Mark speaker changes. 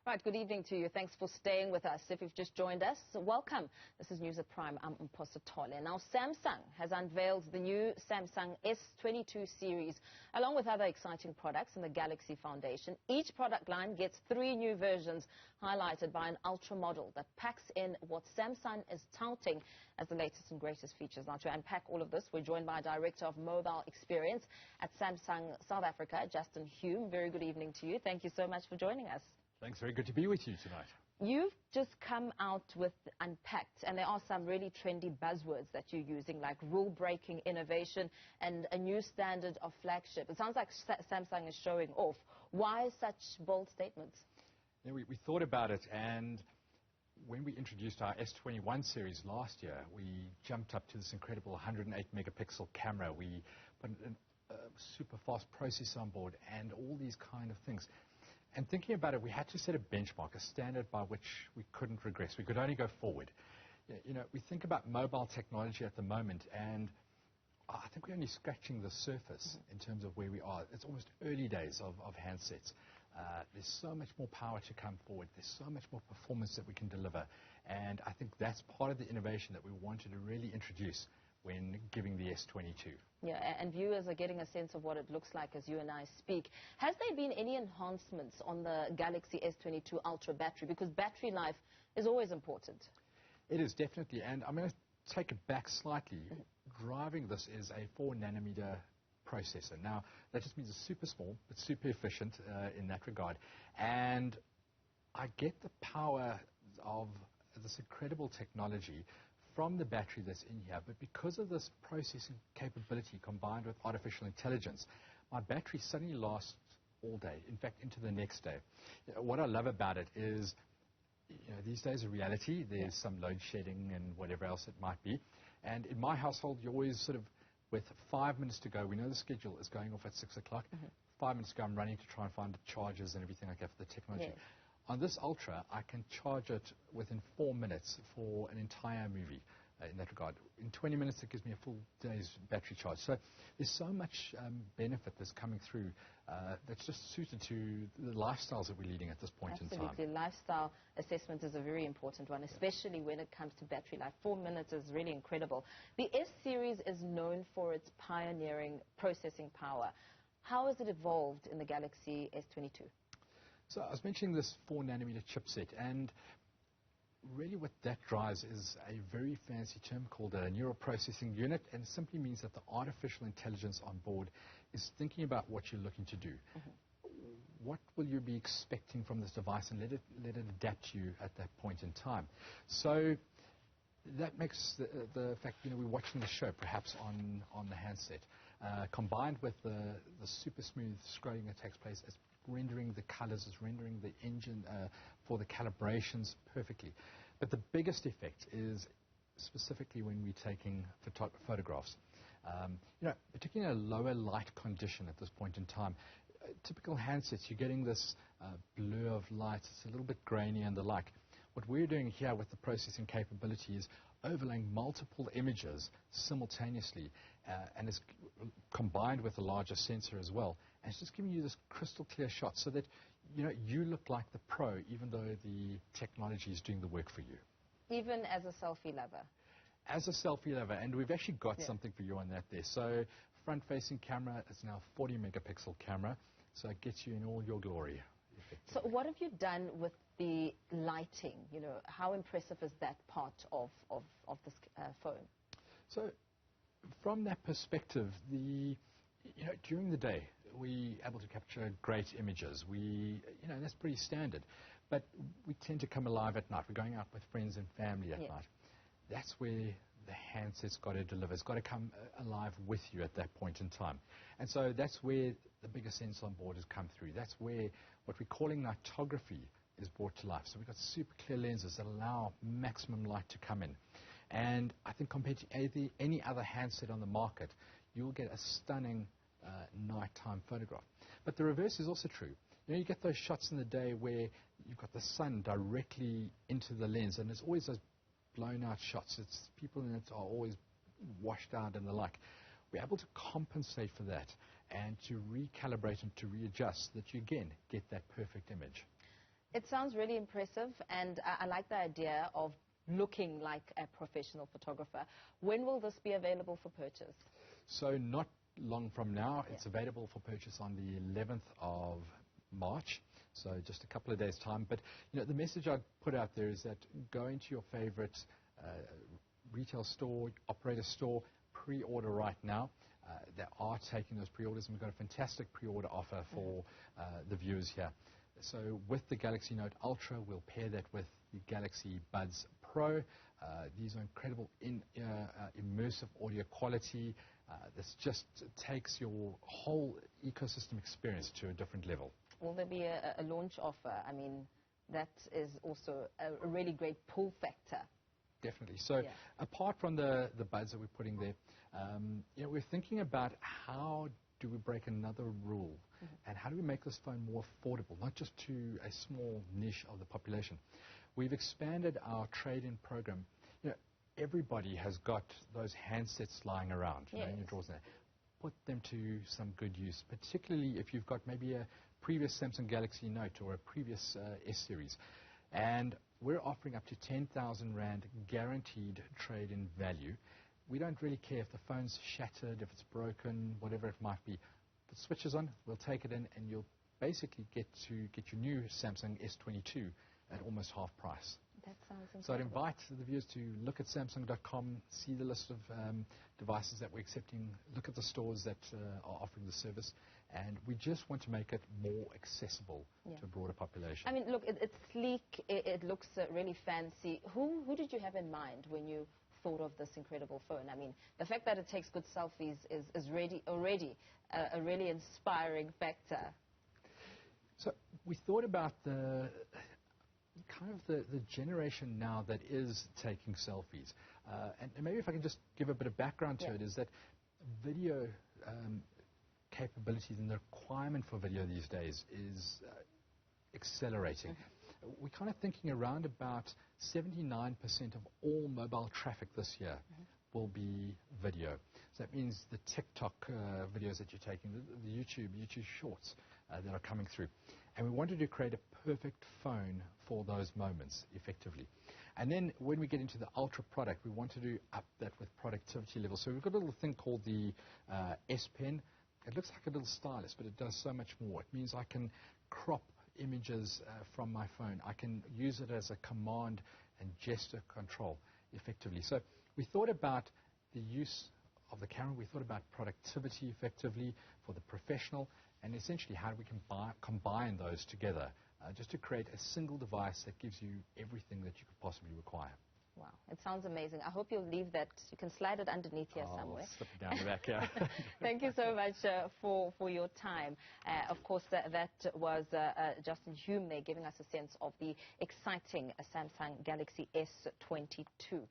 Speaker 1: Right, good evening to you. Thanks for staying with us. If you've just joined us, welcome. This is News at Prime. I'm Mposatole. Now, Samsung has unveiled the new Samsung S22 series, along with other exciting products in the Galaxy Foundation. Each product line gets 3 new versions, highlighted by an Ultra model that packs in what Samsung is touting as the latest and greatest features. Now, to unpack all of this, we're joined by Director of Mobile Experience at Samsung South Africa, Justin Hume. Very good evening to you. Thank you so much for joining us.
Speaker 2: Thanks, very good to be with you tonight.
Speaker 1: You've just come out with Unpacked, and there are some really trendy buzzwords that you're using, like rule-breaking innovation and a new standard of flagship. It sounds like Samsung is showing off. Why such bold statements?
Speaker 2: Yeah, we thought about it, and when we introduced our S21 series last year, we jumped up to this incredible 108-megapixel camera. We put a super fast processor on board and all these kind of things. And thinking about it, we had to set a benchmark, a standard by which we couldn't regress. We could only go forward. You know, we think about mobile technology at the moment, and I think we're only scratching the surface in terms of where we are. It's almost early days of handsets. There's so much more power to come forward. There's so much more performance that we can deliver. And I think that's part of the innovation that we wanted to really introduce when giving the S22.
Speaker 1: Yeah, and viewers are getting a sense of what it looks like as you and I speak. Has there been any enhancements on the Galaxy S22 Ultra battery? Because battery life is always important.
Speaker 2: It is, definitely. And I'm going to take it back slightly. Driving this is a 4-nanometer processor. Now, that just means it's super small, but super efficient in that regard. And I get the power of this incredible technology from the battery that's in here, but because of this processing capability combined with artificial intelligence, my battery suddenly lasts all day, in fact, into the next day. What I love about it is, you know, these days of reality, there's some load shedding and whatever else it might be. And in my household, you're always sort of, with 5 minutes to go, we know the schedule is going off at 6 o'clock. 5 minutes to go, I'm running to try and find the chargers and everything like that for the technology.
Speaker 1: Yes.
Speaker 2: On this Ultra, I can charge it within 4 minutes for an entire movie in that regard. In 20 minutes, it gives me a full day's battery charge. So there's so much benefit that's coming through that's just suited to the lifestyles that we're leading at this point in time.
Speaker 1: Absolutely. Lifestyle assessment is a very important one, especially when it comes to battery life. 4 minutes is really incredible. The S series is known for its pioneering processing power. How has it evolved in the Galaxy S22?
Speaker 2: So I was mentioning this 4-nanometer chipset, and really what that drives is a very fancy term called a neural processing unit, and it simply means that the artificial intelligence on board is thinking about what you're looking to do. What will you be expecting from this device, and let it adapt to you at that point in time. So that makes the fact, you know, we're watching the show perhaps on the handset, combined with the super smooth scrolling that takes place, it's rendering the colors, it's rendering the engine for the calibrations perfectly. But the biggest effect is specifically when we're taking photographs. You know, particularly in a lower light condition at this point in time, typical handsets, you're getting this blur of light, it's a little bit grainy and the like. What we're doing here with the processing capability is overlaying multiple images simultaneously, and it's combined with a larger sensor as well. And it's just giving you this crystal clear shot so that, you know, you look like the pro, even though the technology is doing the work for you.
Speaker 1: Even as a selfie lover? As
Speaker 2: a selfie lover, and we've actually got something for you on that there. So front-facing camera is now a 40-megapixel camera, so it gets you in all your glory.
Speaker 1: So what have you done with the lighting? You know, how impressive is that part of this phone? So
Speaker 2: from that perspective, you know, during the day, we're able to capture great images. You know, that's pretty standard. But we tend to come alive at night. We're going out with friends and family at night. That's where the handset's got to deliver. It's got to come alive with you at that point in time. And so that's where the bigger sensor on board has come through. That's where what we're calling nightography is brought to life. So we've got super clear lenses that allow maximum light to come in. And I think compared to any other handset on the market, you'll get a stunning nighttime photograph. But the reverse is also true. You know, you get those shots in the day where you've got the sun directly into the lens, and there's always those blown out shots. It's people in it are always washed out and the like. We're able to compensate for that and to recalibrate and to readjust so that you again get that perfect image.
Speaker 1: It sounds really impressive, and I like the idea of looking like a professional photographer. When will this be available for purchase?
Speaker 2: So not long from now, it's available for purchase on the 11th of March, so just a couple of days' time. But the message I'd put out there is that go into your favorite retail store, operator store, pre-order right now. They are taking those pre-orders, and we've got a fantastic pre-order offer for the viewers here. So with the Galaxy Note Ultra, we'll pair that with the Galaxy Buds Pro. These are incredible immersive audio quality. This just takes your whole ecosystem experience to a different level.
Speaker 1: Will there be a launch offer? I mean, that is also a really great pull factor.
Speaker 2: Definitely. So apart from the buds that we're putting there, we're thinking about how do we break another rule, and how do we make this phone more affordable, not just to a small niche of the population. We've expanded our trade-in program. Everybody has got those handsets lying around in your drawers there. Put them to some good use, particularly if you've got maybe a previous Samsung Galaxy Note or a previous S series. And we're offering up to 10,000 Rand guaranteed trade-in value. We don't really care if the phone's shattered, if it's broken, whatever it might be. The switch is on, we'll take it in, and you'll basically get your new Samsung S22 at almost half price.
Speaker 1: That sounds incredible.
Speaker 2: So I'd invite the viewers to look at Samsung.com, see the list of devices that we're accepting, look at the stores that are offering the service, and we just want to make it more accessible to a broader population.
Speaker 1: I mean, look, it's sleek, it looks really fancy. Who did you have in mind when you thought of this incredible phone? I mean, the fact that it takes good selfies is already a really inspiring factor.
Speaker 2: So we thought about the generation now that is taking selfies. And maybe if I can just give a bit of background to it, is that video capabilities and the requirement for video these days is accelerating. We're kind of thinking around about 79% of all mobile traffic this year will be video. So that means the TikTok videos that you're taking, the YouTube Shorts that are coming through. And we wanted to create a perfect phone for those moments, effectively. And then when we get into the Ultra product, we wanted to up that with productivity level. So we've got a little thing called the S Pen. It looks like a little stylus, but it does so much more. It means I can crop images from my phone. I can use it as a command and gesture control, effectively. So we thought about the use of the camera. We thought about productivity, effectively, for the professional, and essentially how we can combine those together just to create a single device that gives you everything that you could possibly require.
Speaker 1: Wow, it sounds amazing. I hope you'll leave that. You can slide it underneath here somewhere.
Speaker 2: Slip it down the back, yeah.
Speaker 1: Thank you so much for your time. Of course, that was Justin Hume there giving us a sense of the exciting Samsung Galaxy S22.